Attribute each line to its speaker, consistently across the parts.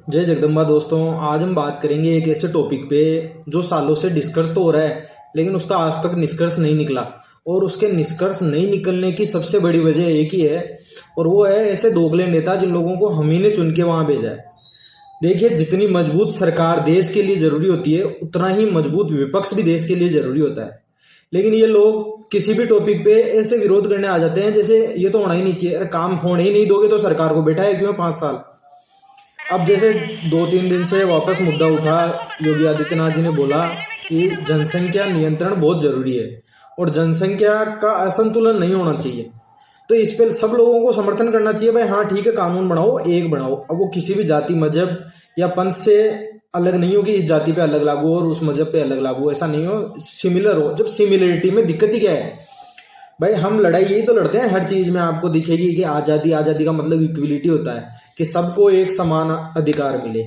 Speaker 1: जय जगदम्बा दोस्तों, आज हम बात करेंगे एक ऐसे टॉपिक पे जो सालों से डिस्कस तो हो रहा है लेकिन उसका आज तक निष्कर्ष नहीं निकला। और उसके निष्कर्ष नहीं निकलने की सबसे बड़ी वजह एक ही है, और वो है ऐसे दोगले नेता जिन लोगों को हम ही ने चुन के वहां भेजा है। देखिए, जितनी मजबूत सरकार देश के लिए जरूरी होती है उतना ही मजबूत विपक्ष भी देश के लिए जरूरी होता है। लेकिन ये लोग किसी भी टॉपिक पे ऐसे विरोध करने आ जाते हैं जैसे ये तो होना ही नहीं चाहिए। अरे काम होने ही नहीं दोगे तो सरकार को बैठा है क्यों 5 साल। अब जैसे 2-3 दिन से वापस मुद्दा उठा, योगी आदित्यनाथ जी ने बोला कि जनसंख्या नियंत्रण बहुत जरूरी है और जनसंख्या का असंतुलन नहीं होना चाहिए। तो इस पे सब लोगों को समर्थन करना चाहिए, भाई हाँ ठीक है, कानून बनाओ, एक बनाओ। अब वो किसी भी जाति, मजहब या पंथ से अलग नहीं हो कि इस जाति पे अलग लागू और उस मजहब पे अलग लागू, ऐसा नहीं हो, सिमिलर हो। जब सिमिलरिटी में दिक्कत ही क्या है भाई, हम लड़ाई यही तो लड़ते हैं हर चीज में। आपको दिखेगी कि आजादी, आजादी का मतलब इक्विलिटी होता है कि सबको एक समान अधिकार मिले।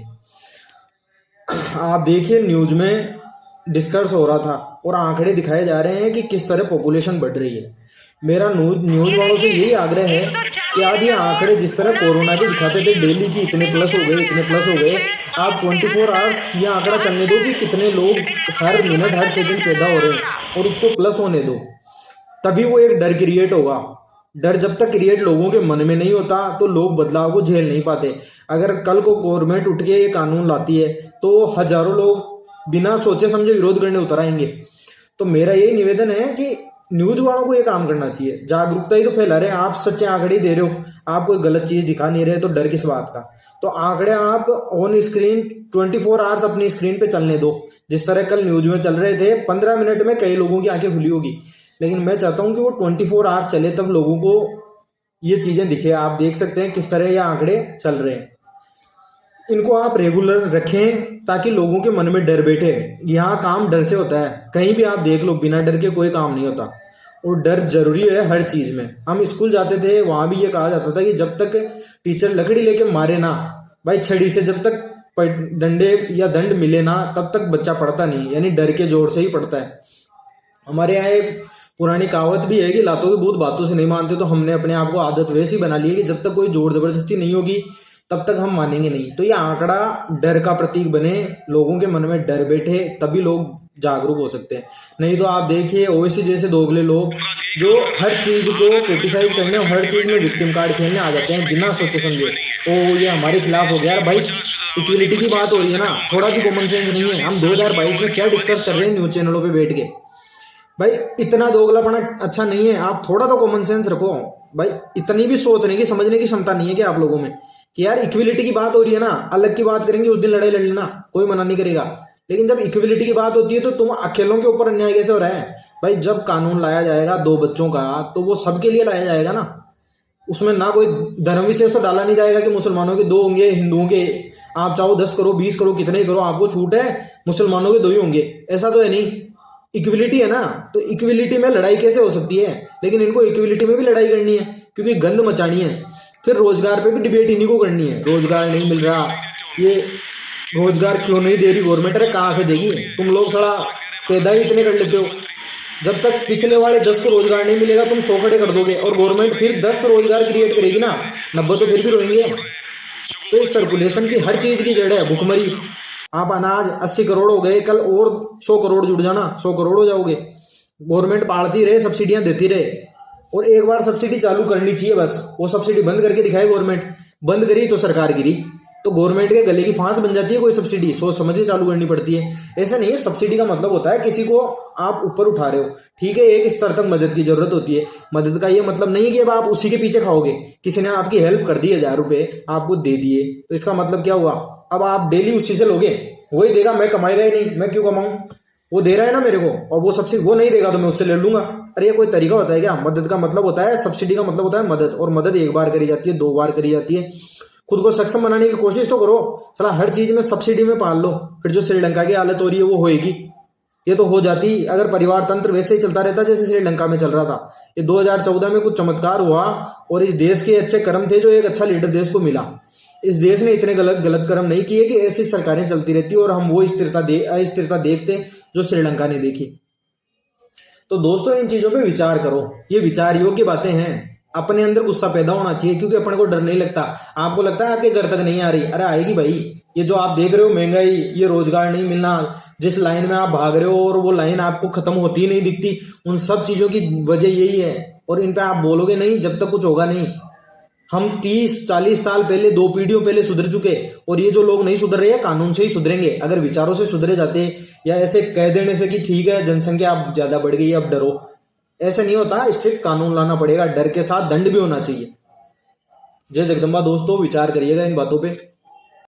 Speaker 1: आप देखिए, न्यूज में डिस्कस हो रहा था और आंकड़े दिखाए जा रहे हैं कि किस तरह पॉपुलेशन बढ़ रही है। मेरा न्यूज वालों से यही आग्रह है कि आप ये आंकड़े जिस तरह कोरोना के दिखाते थे डेली की इतने प्लस हो गए, इतने प्लस हो गए, आप 24 आवर्स ये आंकड़ा चलने दो कि कितने लोग हर मिनट हर सेकंड पैदा हो रहे हैं और उसको प्लस होने दो। तभी वो एक डर क्रिएट होगा। डर जब तक क्रिएट लोगों के मन में नहीं होता तो लोग बदलाव को झेल नहीं पाते। अगर कल को गवर्नमेंट उठ के ये कानून लाती है तो हजारों लोग बिना सोचे समझे विरोध करने उतर आएंगे। तो मेरा यही निवेदन है कि न्यूज वालों को ये काम करना चाहिए। जागरूकता ही तो फैला रहे हैं, आप सच्चे आंकड़े दे रहे हो, आप कोई गलत चीज दिखा नहीं रहे, तो डर किस बात का। तो आंकड़े आप ऑन स्क्रीन 24 आवर्स अपनी स्क्रीन पे चलने दो। जिस तरह कल न्यूज में चल रहे थे, 15 मिनट में कई लोगों की आंखें खुली होगी, लेकिन मैं चाहता हूं कि वो 24 आवर्स चले, तब लोगों को ये चीजें दिखे। आप देख सकते हैं किस तरह ये आंकड़े चल रहे हैं। इनको आप रेगुलर रखें ताकि लोगों के मन में डर बैठे। यहाँ काम डर से होता है, कहीं भी आप देख लो, बिना डर के कोई काम नहीं होता। और डर जरूरी है हर चीज में। हम स्कूल जाते थे, वहां भी ये कहा जाता था कि जब तक टीचर लकड़ी लेके मारे ना, भाई छड़ी से जब तक डंडे या दंड मिले ना, तब तक बच्चा पढ़ता नहीं, यानी डर के जोर से ही पढ़ता है। हमारे यहाँ एक पुरानी कहावत भी है कि लातों के भूत बातों से नहीं मानते। तो हमने अपने आप को आदत वैसी बना ली है कि जब तक कोई जोर जबरदस्ती नहीं होगी तब तक हम मानेंगे नहीं। तो ये आंकड़ा डर का प्रतीक बने, लोगों के मन में डर बैठे, तभी लोग जागरूक हो सकते हैं। नहीं तो आप देखिए, ओवैसी जैसे दोगले लोग जो हर चीज को क्रिटिसाइज करने और हर चीज में विक्टिम कार्ड खेलने आ जाते हैं बिना सोचे समझे। ओ ये हमारे खिलाफ हो गया यार। भाई इक्वलिटी की बात हो रही है ना, थोड़ा भी कॉमन सेंस नहीं है। हम 2022 में क्या डिस्कस कर रहे हैं न्यूज चैनलों पे बैठ के। भाई इतना दोगलापना अच्छा नहीं है। आप थोड़ा तो कॉमन सेंस रखो। भाई इतनी भी सोचने की, समझने की क्षमता नहीं है कि आप लोगों में, कि यार इक्विलिटी की बात हो रही है ना, अलग की बात करेंगे, उस दिन लड़ाई लड़ लेना, कोई मना नहीं करेगा। लेकिन जब इक्विलिटी की बात होती है तो तुम अकेलों के ऊपर अन्याय कैसे हो रहा है। भाई जब कानून लाया जाएगा 2 बच्चों का, तो वो सबके लिए लाया जाएगा ना। उसमें ना कोई धर्म विशेष तो डाला नहीं जाएगा कि मुसलमानों के 2 होंगे, हिंदुओं के आप चाहो 10 करो, 20 करो, कितने ही करो, आपको छूट है, मुसलमानों के 2 ही होंगे, ऐसा तो है नहीं। इक्विलिटी है ना, तो इक्विलिटी में लड़ाई कैसे हो सकती है। लेकिन इनको इक्विलिटी में भी लड़ाई करनी है क्योंकि गंद मचानी है। फिर रोजगार पे भी डिबेट इन्हीं को करनी है। रोजगार नहीं मिल रहा, ये रोजगार क्यों नहीं दे रही गवर्नमेंट, अरे कहाँ से देगी। तुम लोग थोड़ा पैदा ही इतने कर लेते हो। जब तक पिछले वाले 10 को रोजगार नहीं मिलेगा, तुम 100 खड़े कर दोगे और गवर्नमेंट फिर 10 रोजगार क्रिएट करेगी ना, 90 तो फिर भी रोएंगे। तो इस सर्कुलेशन की हर चीज की जड़ है भुखमरी। आप अनाज 80 करोड़ हो गए, कल और 100 करोड़ जुड़ जाना, 100 करोड़ हो जाओगे। गवर्नमेंट पालती रहे, सब्सिडियां देती रहे, और एक बार सब्सिडी चालू करनी चाहिए बस। वो सब्सिडी बंद करके दिखाए गवर्नमेंट, बंद करी तो सरकार गिरी। तो गवर्नमेंट के गले की फांस बन जाती है कोई सब्सिडी, सोच समझ के चालू करनी पड़ती है। ऐसा नहीं है, सब्सिडी का मतलब होता है किसी को आप ऊपर उठा रहे हो, ठीक है, एक स्तर तक मदद की जरूरत होती है। मदद का ये मतलब नहीं है कि अब आप उसी के पीछे खाओगे। किसी ने आपकी हेल्प कर दी, 1000 रुपए आपको दे दिए, तो इसका मतलब क्या हुआ, अब आप डेली उसी से लोगे, वही देगा, मैं कमाएगा ही नहीं, मैं क्यों कमाऊं, वो दे रहा है ना मेरे को, और वो सब्सिडी वो नहीं देगा तो मैं उससे ले लूंगा। अरे ये कोई तरीका होता है क्या। मदद का मतलब होता है, सब्सिडी का मतलब होता है मदद, और मदद एक बार करी जाती है, 2 बार करी जाती है। खुद को सक्षम बनाने की कोशिश तो करो। चला हर चीज में सब्सिडी में पाल लो, फिर जो श्रीलंका की हालत हो रही है वो होएगी। ये तो हो जाती अगर परिवार तंत्र वैसे ही चलता रहता जैसे श्रीलंका में चल रहा था। ये 2014 में कुछ चमत्कार हुआ और इस देश के अच्छे कर्म थे जो एक अच्छा लीडर देश को मिला। इस देश ने इतने गलत कर्म नहीं किए कि ऐसी सरकारें चलती रहती और हम वो अस्थिरता देखते जो श्रीलंका ने देखी। तो दोस्तों इन चीजों पे विचार करो, ये विचार योग्य बातें हैं। अपने अंदर गुस्सा पैदा होना चाहिए, क्योंकि अपने को डर नहीं लगता। आपको लगता है आपके घर तक नहीं आ रही, अरे आएगी भाई। ये जो आप देख रहे हो महंगाई, ये रोजगार नहीं मिलना, जिस लाइन में आप भाग रहे हो और वो लाइन आपको खत्म होती ही नहीं दिखती, उन सब चीजों की वजह यही है। और इन पे आप बोलोगे नहीं, जब तक कुछ होगा नहीं। हम 30-40 साल पहले, 2 पीढ़ियों पहले सुधर चुके, और ये जो लोग नहीं सुधर रहे हैं कानून से ही सुधरेंगे। अगर विचारों से सुधरे जाते, या ऐसे कह देने से कि ठीक है जनसंख्या अब ज्यादा बढ़ गई अब डरो, ऐसे नहीं होता। स्ट्रिक्ट कानून लाना पड़ेगा, डर के साथ दंड भी होना चाहिए। जय जगदम्बा दोस्तों, विचार करिएगा इन बातों पे।